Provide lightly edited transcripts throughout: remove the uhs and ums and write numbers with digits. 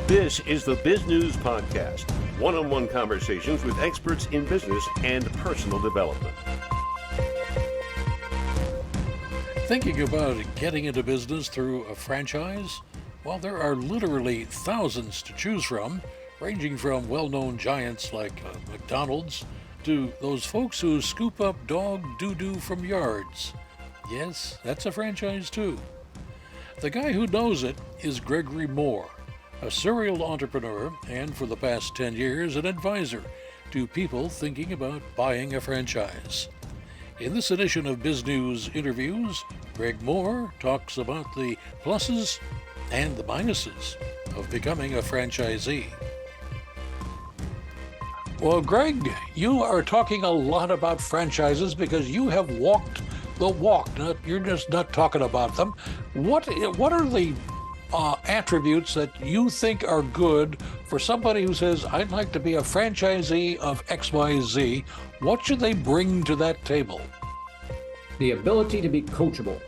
This is the Biz News Podcast, one-on-one conversations with experts in business and personal development. Thinking about getting into business through a franchise? Well, there are literally thousands to choose from, ranging from well-known giants like McDonald's to those folks who scoop up dog doo-doo from yards. Yes, that's a franchise too. The guy who knows it is Gregory Mohr, a serial entrepreneur and for the past 10 years an advisor to people thinking about buying a franchise. In this edition of Bizgnus Interviews, Greg Mohr talks about the pluses and the minuses of becoming a franchisee. Well, Greg, you are talking a lot about franchises because you have walked the walk. You're just not talking about them. What are the attributes that you think are good for somebody who says, I'd like to be a franchisee of XYZ? What should they bring to that table? The ability to be coachable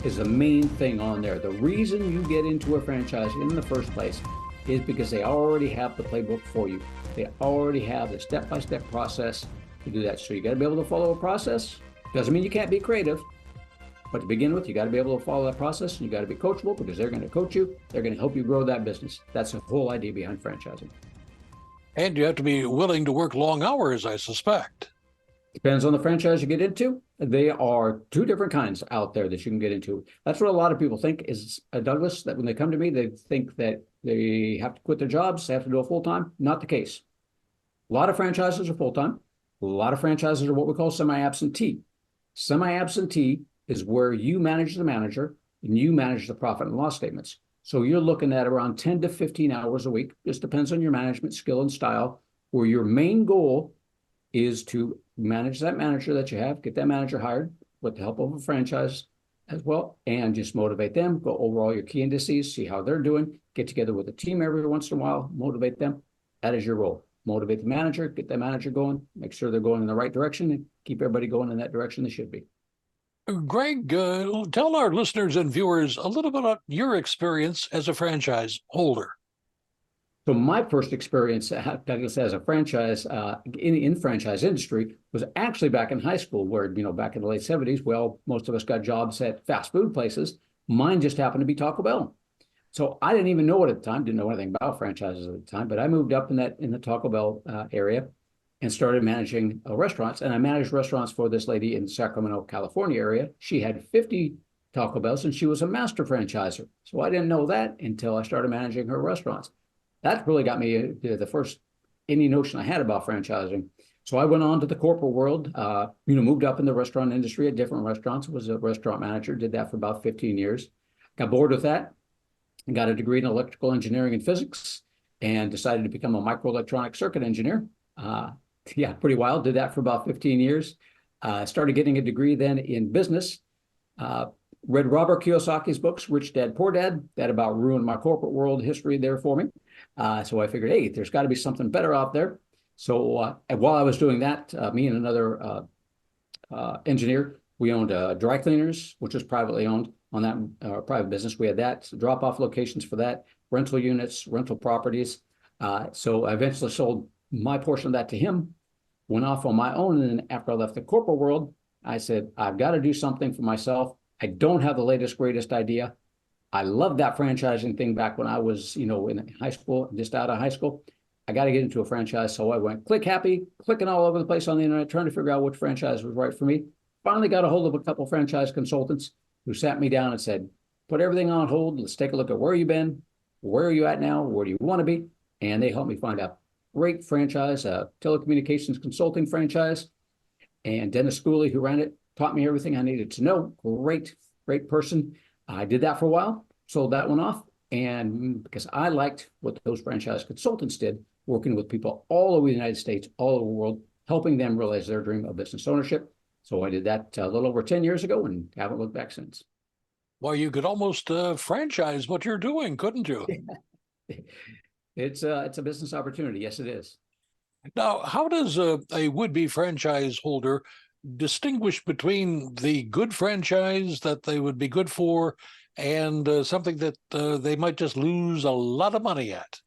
is the main thing on there. The reason you get into a franchise in the first place is because they already have the playbook for you. They already have the step-by-step process to do that. So you got to be able to follow a process. Doesn't mean you can't be creative, but to begin with, you got to be able to follow that process, and you got to be coachable because they're going to coach you. They're going to help you grow that business. That's the whole idea behind franchising. And you have to be willing to work long hours, I suspect. Depends on the franchise you get into. There are two different kinds out there that you can get into. That's what a lot of people think is, Douglas, that when they come to me, they think that they have to quit their jobs, they have to do it full-time. Not the case. A lot of franchises are full-time. A lot of franchises are what we call semi-absentee. Semi-absentee is where you manage the manager and you manage the profit and loss statements. So you're looking at around 10 to 15 hours a week. Just depends on your management skill and style, where your main goal is to manage that manager that you have, get that manager hired with the help of a franchise as well, and just motivate them, go over all your key indices, see how they're doing, get together with a team every once in a while, motivate them. That is your role. Motivate the manager, get that manager going, make sure they're going in the right direction, and keep everybody going in that direction they should be. Greg, tell our listeners and viewers a little bit about your experience as a franchise holder. So my first experience, Douglas, as a franchise in franchise industry was actually back in high school, where, back in the late 70s, well, most of us got jobs at fast food places. Mine just happened to be Taco Bell. So I didn't even know it at the time, didn't know anything about franchises at the time, but I moved up in the Taco Bell area and started managing restaurants. And I managed restaurants for this lady in Sacramento, California area. She had 50 Taco Bells and she was a master franchiser. So I didn't know that until I started managing her restaurants. That really got me the first any notion I had about franchising. So I went on to the corporate world, moved up in the restaurant industry at different restaurants, was a restaurant manager, did that for about 15 years. Got bored with that. Got a degree in electrical engineering and physics and decided to become a microelectronic circuit engineer. Pretty wild. Did that for about 15 years. Started getting a degree then in business. Read Robert Kiyosaki's books, Rich Dad, Poor Dad. That about ruined my corporate world history there for me. So I figured, hey, there's got to be something better out there. So while I was doing that, me and another engineer, we owned dry cleaners, which was privately owned. On that private business, we had that, drop-off locations for that, rental units, rental properties. So I eventually sold my portion of that to him, went off on my own. And then after I left the corporate world, I said, I've got to do something for myself. I don't have the latest, greatest idea. I loved that franchising thing back when I was, in high school, just out of high school. I got to get into a franchise. So I went clicking all over the place on the internet, trying to figure out which franchise was right for me. Finally got a hold of a couple franchise consultants who sat me down and said, put everything on hold. Let's take a look at where you've been. Where are you at now? Where do you want to be? And they helped me find a great franchise, a telecommunications consulting franchise. And Dennis Schooley, who ran it, taught me everything I needed to know. Great person. I did that for a while, sold that one off. And because I liked what those franchise consultants did, working with people all over the United States, all over the world, helping them realize their dream of business ownership. So I did that a little over 10 years ago and haven't looked back since. Well, you could almost franchise what you're doing, couldn't you? It's a business opportunity. Yes, it is. Now, how does a would-be franchise holder distinguish between the good franchise that they would be good for and something that they might just lose a lot of money at?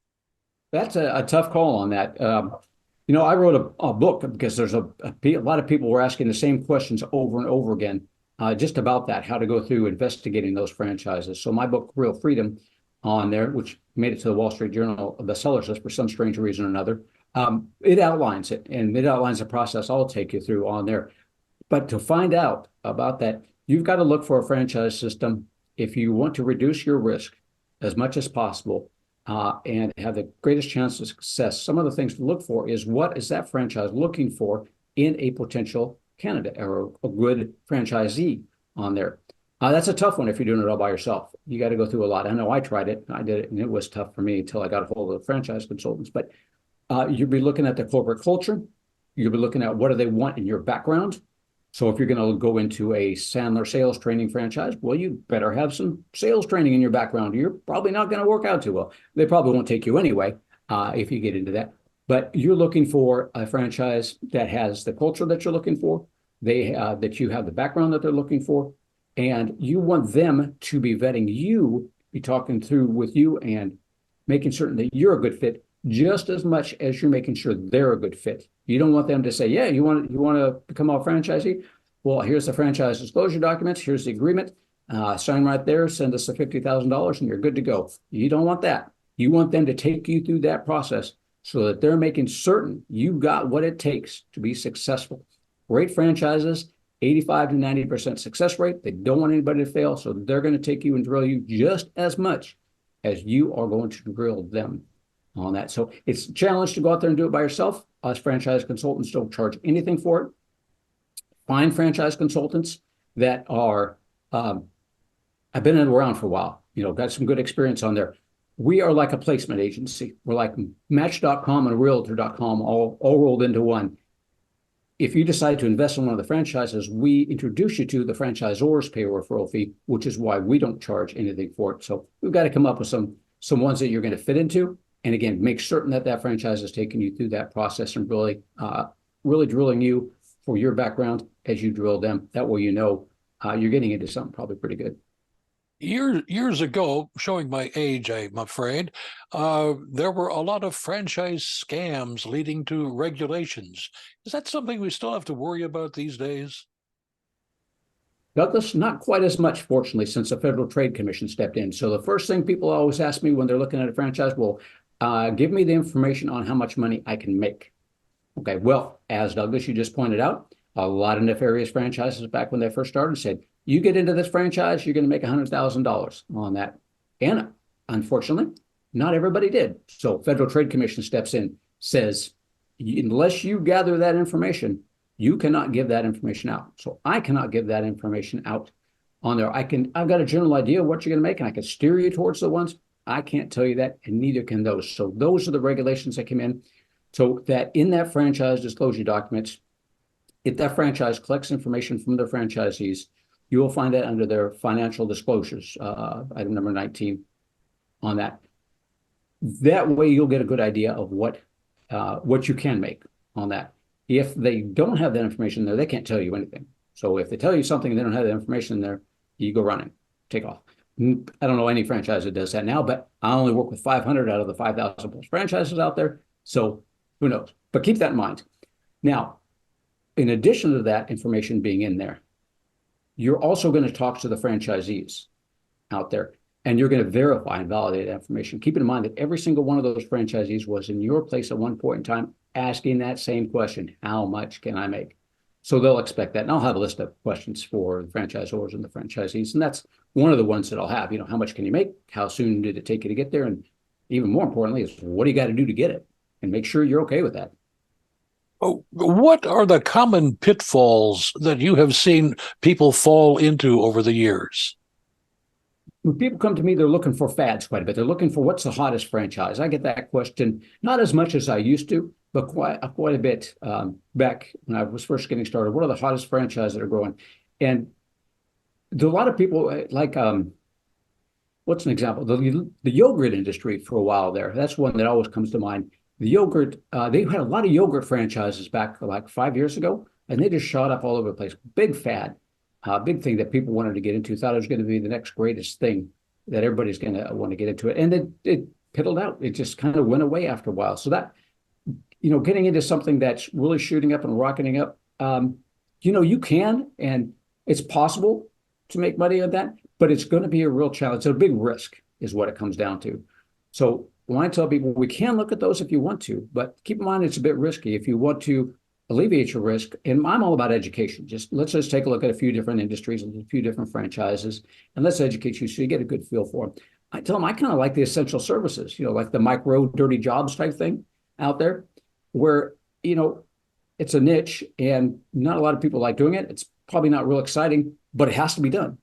That's a tough call on that. I wrote a book because there's a lot of people were asking the same questions over and over again, just about that, how to go through investigating those franchises. So my book, Real Freedom, on there, which made it to the Wall Street Journal bestsellers list for some strange reason or another, it outlines it, and it outlines the process I'll take you through on there. But to find out about that, you've got to look for a franchise system if you want to reduce your risk as much as possible, and have the greatest chance of success. Some of the things to look for is, what is that franchise looking for in a potential candidate or a good franchisee on there. That's a tough one if you're doing it all by yourself. You got to go through a lot. I know I tried it. I did it, and it was tough for me until I got a hold of the franchise consultants. But you'll be looking at the corporate culture. You'll be looking at what do they want in your background. So if you're going to go into a Sandler sales training franchise, well, you better have some sales training in your background. You're probably not going to work out too well. They probably won't take you anyway, if you get into that. But you're looking for a franchise that has the culture that you're looking for, that you have the background that they're looking for, and you want them to be vetting you, be talking through with you and making certain that you're a good fit just as much as you're making sure they're a good fit. You don't want them to say, yeah, you want to become a franchisee? Well, here's the franchise disclosure documents. Here's the agreement. Sign right there. Send us the $50,000 and you're good to go. You don't want that. You want them to take you through that process so that they're making certain you've got what it takes to be successful. Great franchises, 85 to 90% success rate. They don't want anybody to fail, so they're going to take you and drill you just as much as you are going to drill them on that. So it's a challenge to go out there and do it by yourself. Us franchise consultants don't charge anything for it. Find franchise consultants that are, I've been around for a while, got some good experience on there. We are like a placement agency. We're like Match.com and Realtor.com all rolled into one. If you decide to invest in one of the franchises, we introduce you to the franchisors pay a referral fee, which is why we don't charge anything for it. So we've got to come up with some ones that you're going to fit into. And again, make certain that franchise is taking you through that process and really drilling you for your background as you drill them. That way, you're getting into something probably pretty good. Years ago, showing my age, I'm afraid, there were a lot of franchise scams leading to regulations. Is that something we still have to worry about these days? Douglas, not quite as much, fortunately, since the Federal Trade Commission stepped in. So the first thing people always ask me when they're looking at a franchise, well, give me the information on how much money I can make. Okay, well, as Douglas, you just pointed out, a lot of nefarious franchises back when they first started said, you get into this franchise, you're going to make $100,000 on that. And unfortunately, not everybody did. So Federal Trade Commission steps in, says, unless you gather that information, you cannot give that information out. So I cannot give that information out on there. I've got a general idea of what you're going to make, and I can steer you towards the ones. I can't tell you that, and neither can those. So those are the regulations that come in. So that in that franchise disclosure documents, if that franchise collects information from their franchisees, you will find that under their financial disclosures, item number 19 on that. That way you'll get a good idea of what you can make on that. If they don't have that information there, they can't tell you anything. So if they tell you something and they don't have that information in there, you go running, take off. I don't know any franchise that does that now, but I only work with 500 out of the 5,000 plus franchises out there. So who knows? But keep that in mind. Now, in addition to that information being in there, you're also going to talk to the franchisees out there, and you're going to verify and validate that information. Keep in mind that every single one of those franchisees was in your place at one point in time asking that same question, how much can I make? So they'll expect that. And I'll have a list of questions for the franchisors and the franchisees. And that's one of the ones that I'll have, how much can you make? How soon did it take you to get there? And even more importantly is, what do you got to do to get it? And make sure you're okay with that. Oh, what are the common pitfalls that you have seen people fall into over the years? When people come to me, they're looking for fads quite a bit. They're looking for what's the hottest franchise. I get that question, not as much as I used to, but quite a bit back when I was first getting started. What are the hottest franchises that are growing? And there are a lot of people like, what's an example? The yogurt industry for a while there. That's one that always comes to mind. The yogurt, they had a lot of yogurt franchises back like 5 years ago, and they just shot up all over the place. Big fad. big thing that people wanted to get into, thought it was going to be the next greatest thing that everybody's going to want to get into it. And it piddled out. It just kind of went away after a while. So that, getting into something that's really shooting up and rocketing up, you can, and it's possible to make money on that, but it's going to be a real challenge. It's a big risk is what it comes down to. So when I tell people, we can look at those if you want to, but keep in mind, it's a bit risky. If you want to alleviate your risk, and I'm all about education. Let's just take a look at a few different industries and a few different franchises, and let's educate you so you get a good feel for them. I tell them I kind of like the essential services, like the micro dirty jobs type thing out there, where it's a niche and not a lot of people like doing it. It's probably not real exciting, but it has to be done.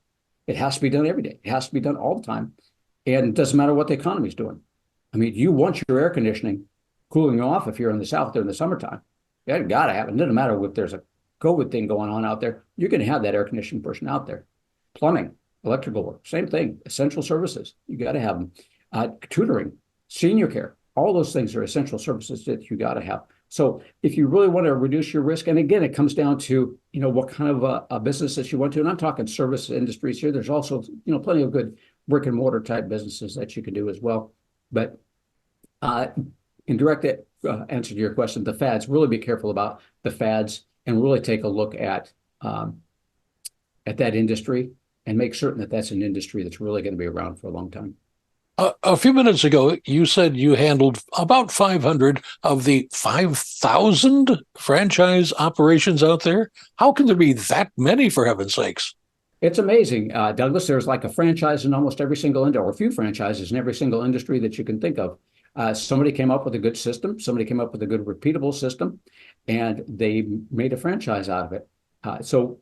It has to be done every day. It has to be done all the time, and it doesn't matter what the economy is doing. I mean, you want your air conditioning cooling off if you're in the South during the summertime. You got to have it. It doesn't matter if there's a COVID thing going on out there. You're going to have that air conditioning person out there. Plumbing, electrical work, same thing. Essential services, you got to have them. Tutoring, senior care, all those things are essential services that you got to have. So if you really want to reduce your risk, and again, it comes down to, what kind of a business that you want to, and I'm talking service industries here. There's also, plenty of good brick and mortar type businesses that you can do as well. But in direct answer to your question, the fads, really be careful about the fads and really take a look at that industry and make certain that that's an industry that's really going to be around for a long time. A few minutes ago, you said you handled about 500 of the 5,000 franchise operations out there. How can there be that many, for heaven's sakes? It's amazing, Douglas. There's like a franchise in almost every single industry, or a few franchises in every single industry that you can think of. Somebody came up with a good system. Somebody came up with a good repeatable system, and they made a franchise out of it. So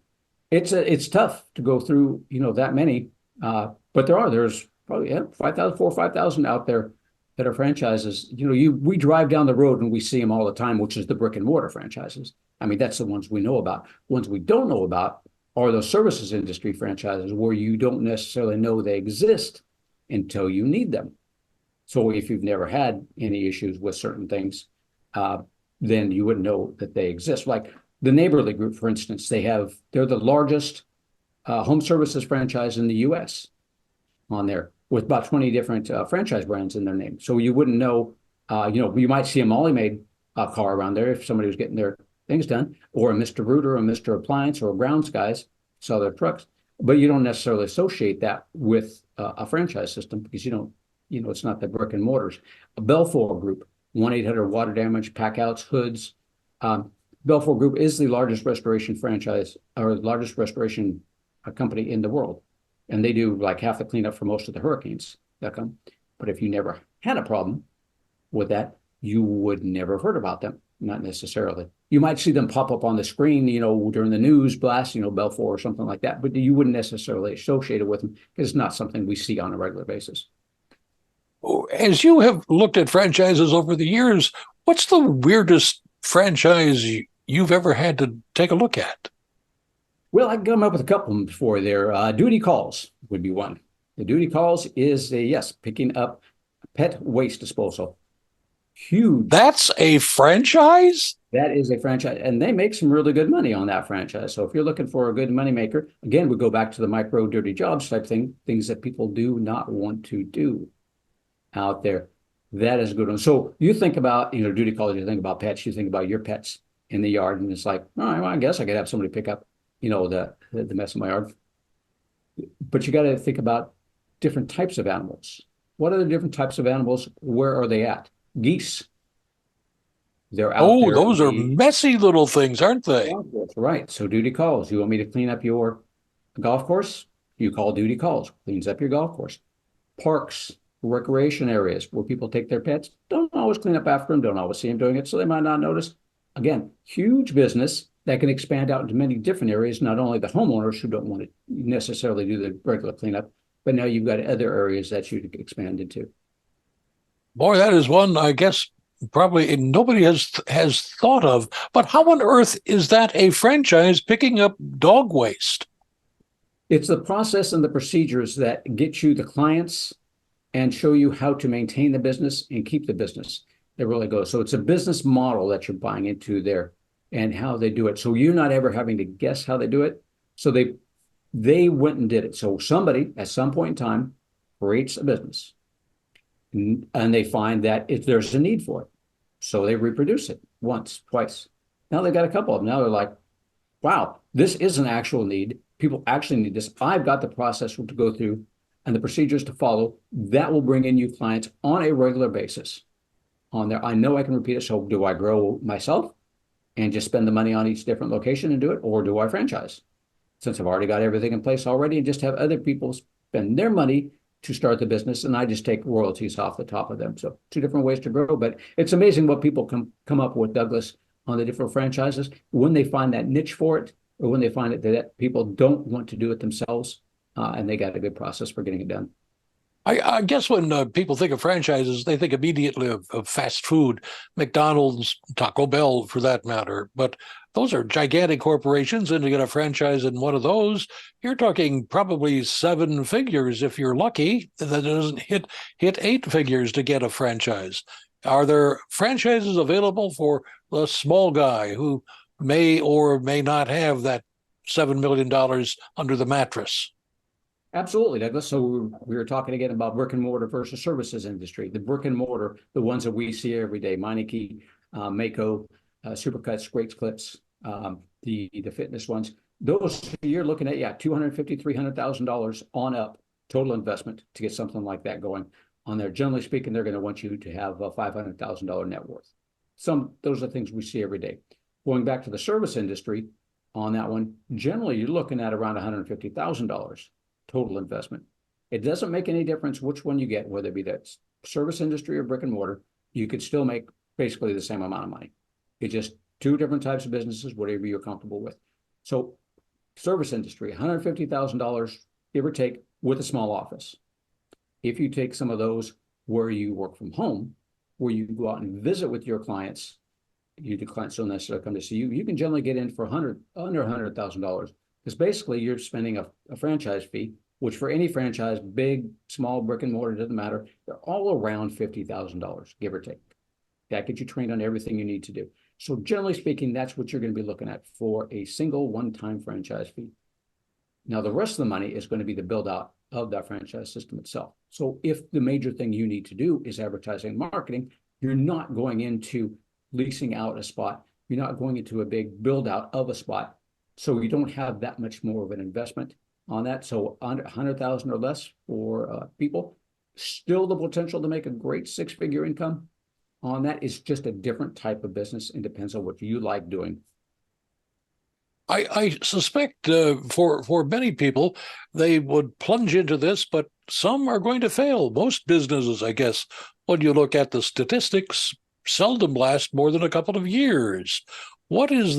it's tough to go through, that many, but there's probably 4,000 or 5,000 out there that are franchises. We drive down the road and we see them all the time, which is the brick and mortar franchises. I mean, that's the ones we know about. Ones we don't know about are those services industry franchises where you don't necessarily know they exist until you need them. So if you've never had any issues with certain things, then you wouldn't know that they exist. Like the Neighborly Group, for instance, they're the largest home services franchise in the U.S. on there, with about 20 different franchise brands in their name. So you wouldn't know, you might see a Molly Maid car around there if somebody was getting their things done, or a Mr. Rooter or Mr. Appliance or Grounds guys sell their trucks, but you don't necessarily associate that with a franchise system because it's not the brick and mortars. A Belfour Group, 1-800 water damage, packouts, hoods. Belfour Group is the largest restoration franchise or the largest restoration company in the world. And they do like half the cleanup for most of the hurricanes that come. But if you never had a problem with that, you would never have heard about them, not necessarily. You might see them pop up on the screen, during the news blast, Belfour or something like that, but you wouldn't necessarily associate it with them because it's not something we see on a regular basis. As you have looked at franchises over the years, what's the weirdest franchise you've ever had to take a look at? Well, I can come up with a couple before there. Duty Calls would be one. The Duty Calls is picking up pet waste disposal. Huge. That's a franchise? That is a franchise, and they make some really good money on that franchise. So if you're looking for a good money maker, again, we go back to the micro dirty jobs type thing, things that people do not want to do out there. That is a good one. So you think about, Duty Calls, you think about pets, you think about your pets in the yard, and it's like, all right, well, I guess I could have somebody pick up the mess in my yard. But you got to think about different types of animals. What are the different types of animals? Where are they at? Geese. They're out there. Oh, those are messy little things, aren't they? Right. So Duty Calls. You want me to clean up your golf course? You call Duty Calls. Cleans up your golf course. Parks, recreation areas where people take their pets. Don't always clean up after them. Don't always see them doing it, so they might not notice. Again, huge business that can expand out into many different areas, not only the homeowners who don't want to necessarily do the regular cleanup, but now you've got other areas that you could expand into. Boy, that is one, I guess, probably nobody has thought of. But how on earth is that a franchise picking up dog waste? It's the process and the procedures that get you the clients and show you how to maintain the business and keep the business. It really goes. So it's a business model that you're buying into there and how they do it. So you're not ever having to guess how they do it. So they They went and did it. So somebody at some point in time creates a business and they find that there's a need for it. So they reproduce it once, twice. Now they've got a couple of them. Now they're like, wow, this is an actual need. People actually need this. I've got the process to go through and the procedures to follow that will bring in new clients on a regular basis on there. I know I can repeat it. So do I grow myself and just spend the money on each different location and do it? Or do I franchise? Since I've already got everything in place already and just have other people spend their money to start the business and I just take royalties off the top of them. So two different ways to grow, but it's amazing what people come up with, Douglas, on the different franchises when they find that niche for it or when they find it that people don't want to do it themselves and they got a good process for getting it done. I guess when people think of franchises, they think immediately of fast food, McDonald's, Taco Bell, for that matter. But those are gigantic corporations, and to get a franchise in one of those, you're talking probably 7 figures if you're lucky. That doesn't hit 8 figures to get a franchise. Are there franchises available for the small guy who may or may not have that $7 million under the mattress? Absolutely, Douglas. So we were talking again about brick and mortar versus services industry. The brick and mortar, the ones that we see every day, Meineke, Mako, Supercuts, Great Clips, the fitness ones. Those you're looking at, yeah, $250,000, $300,000 on up total investment to get something like that going on there. Generally speaking, they're going to want you to have a $500,000 net worth. Those are things we see every day. Going back to the service industry on that one, generally you're looking at around $150,000 total investment. It doesn't make any difference which one you get, whether it be that service industry or brick and mortar, you could still make basically the same amount of money. It's just two different types of businesses, whatever you're comfortable with. So service industry, $150,000, give or take, with a small office. If you take some of those where you work from home, where you go out and visit with your clients, the clients don't necessarily come to see you, you can generally get in for under $100,000. Because basically you're spending a franchise fee, which for any franchise, big, small, brick and mortar, doesn't matter. They're all around $50,000, give or take. That gets you trained on everything you need to do. So generally speaking, that's what you're going to be looking at for a single one-time franchise fee. Now, the rest of the money is going to be the build out of that franchise system itself. So if the major thing you need to do is advertising and marketing, you're not going into leasing out a spot. You're not going into a big build out of a spot. So you don't have that much more of an investment on that. So under 100,000 or less for people, still the potential to make a great 6-figure income on that is just a different type of business and depends on what you like doing. I suspect for many people, they would plunge into this, but some are going to fail. Most businesses, I guess, when you look at the statistics, seldom last more than a couple of years. What is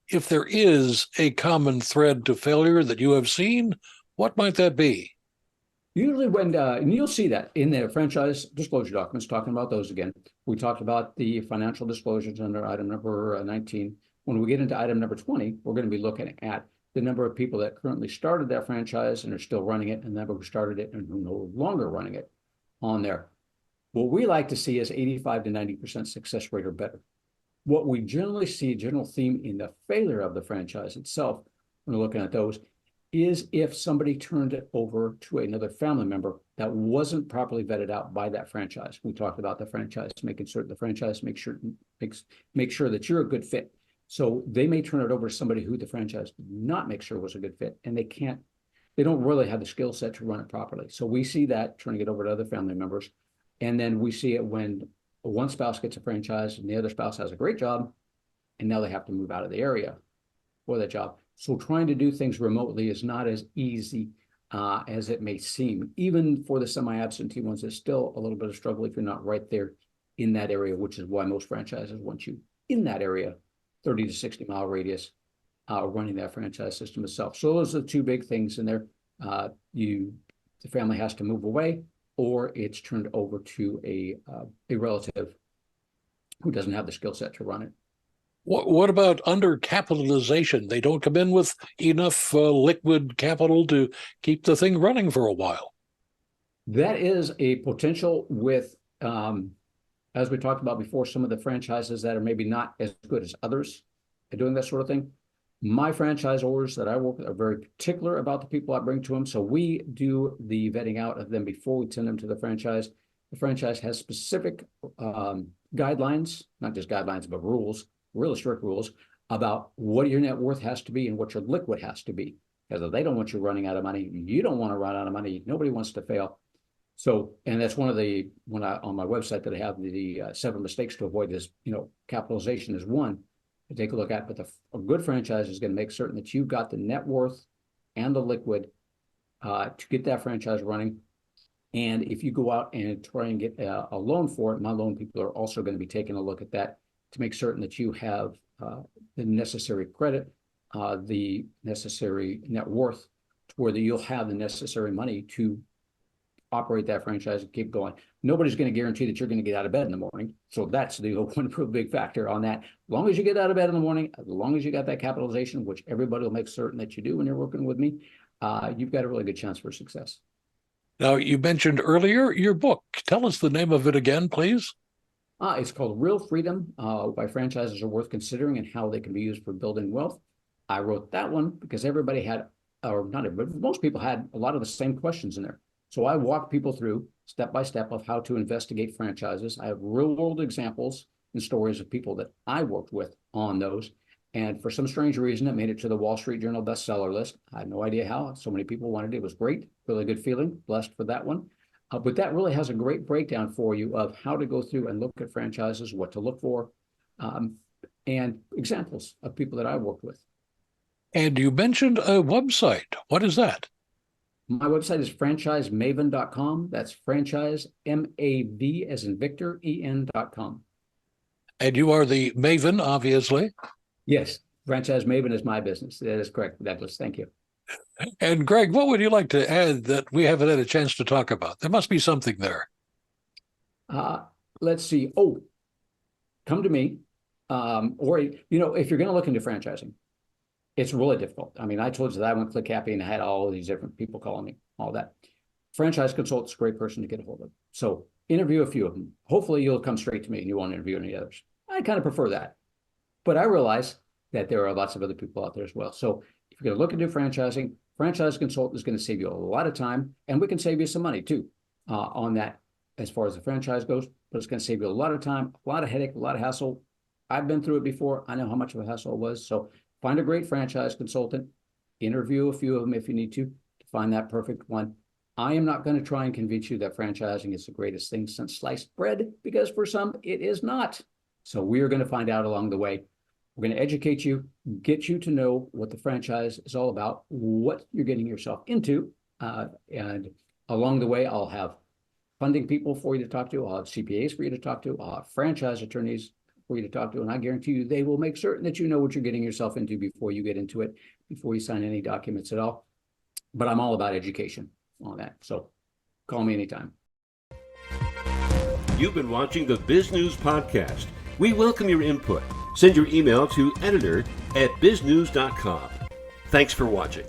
if there is a common thread to failure that you have seen, what might that be? Usually and you'll see that in the franchise disclosure documents, talking about those again. We talked about the financial disclosures under item number 19. When we get into item number 20, we're going to be looking at the number of people that currently started that franchise and are still running it, and the number who started it and who are no longer running it on there. What we like to see is 85 to 90% success rate or better. What we generally see, general theme in the failure of the franchise itself, when we're looking at those, is if somebody turned it over to another family member that wasn't properly vetted out by that franchise. We talked about the franchise, making certain the franchise make sure that you're a good fit. So they may turn it over to somebody who the franchise did not make sure was a good fit, and they don't really have the skill set to run it properly. So we see that turning it over to other family members. And then we see it when one spouse gets a franchise and the other spouse has a great job, and now they have to move out of the area for that job. So trying to do things remotely is not as easy as it may seem. Even for the semi-absentee ones, it's still a little bit of struggle if you're not right there in that area, which is why most franchises want you in that area, 30 to 60 mile radius, running that franchise system itself. So those are the two big things in there. The family has to move away, or it's turned over to a relative who doesn't have the skill set to run it. What about undercapitalization? They don't come in with enough liquid capital to keep the thing running for a while. That is a potential with, as we talked about before, some of the franchises that are maybe not as good as others at doing that sort of thing. My franchisors that I work with are very particular about the people I bring to them. So we do the vetting out of them before we send them to the franchise. The franchise has specific guidelines, not just guidelines, but rules, really strict rules about what your net worth has to be and what your liquid has to be. Because if they don't want you running out of money, you don't want to run out of money. Nobody wants to fail. So, and that's one of the, on my website that I have the 7 mistakes to avoid this, capitalization is one to take a look at. But a good franchise is going to make certain that you've got the net worth and the liquid to get that franchise running. And if you go out and try and get a loan for it, my loan people are also going to be taking a look at that to make certain that you have the necessary credit, the necessary net worth, to where you'll have the necessary money to operate that franchise and keep going. Nobody's going to guarantee that you're going to get out of bed in the morning. So that's the one big factor on that. As long as you get out of bed in the morning, as long as you got that capitalization, which everybody will make certain that you do when you're working with me, you've got a really good chance for success. Now, you mentioned earlier your book. Tell us the name of it again, please. It's called Real Freedom, Why Franchises Are Worth Considering and How They Can Be Used for Building Wealth. I wrote that one because everybody had, or not everybody, most people had a lot of the same questions in there. So I walk people through step by step of how to investigate franchises. I have real world examples and stories of people that I worked with on those. And for some strange reason, it made it to the Wall Street Journal bestseller list. I had no idea how. So many people wanted it. It was great. Really good feeling. Blessed for that one. But that really has a great breakdown for you of how to go through and look at franchises, what to look for, and examples of people that I worked with. And you mentioned a website. What is that? My website is franchisemaven.com. That's franchise, M-A-V as in Victor, E-N.com. And you are the maven, obviously. Yes, Franchise Maven is my business. That is correct, Douglas. Thank you. And Greg, what would you like to add that we haven't had a chance to talk about? There must be something there. Let's see. Oh, come to me. Or, if you're going to look into franchising, it's really difficult. I mean, I told you that I went click happy and I had all of these different people calling me, all that. Franchise consultant's a great person to get a hold of. So interview a few of them. Hopefully you'll come straight to me and you won't interview any others. I kind of prefer that. But I realize that there are lots of other people out there as well. So if you're going to look into franchising, franchise consultant is going to save you a lot of time, and we can save you some money too on that as far as the franchise goes. But it's going to save you a lot of time, a lot of headache, a lot of hassle. I've been through it before. I know how much of a hassle it was. So find a great franchise consultant, interview a few of them if you need to find that perfect one. I am not going to try and convince you that franchising is the greatest thing since sliced bread, because for some it is not. So we are going to find out along the way. We're going to educate you, get you to know what the franchise is all about, what you're getting yourself into. And along the way, I'll have funding people for you to talk to. I'll have CPAs for you to talk to. I'll have franchise attorneys for you to talk to. And I guarantee you, they will make certain that you know what you're getting yourself into before you get into it, before you sign any documents at all. But I'm all about education on that. So call me anytime. You've been watching the Biznews Podcast. We welcome your input. Send your email to editor@biznews.com. Thanks for watching.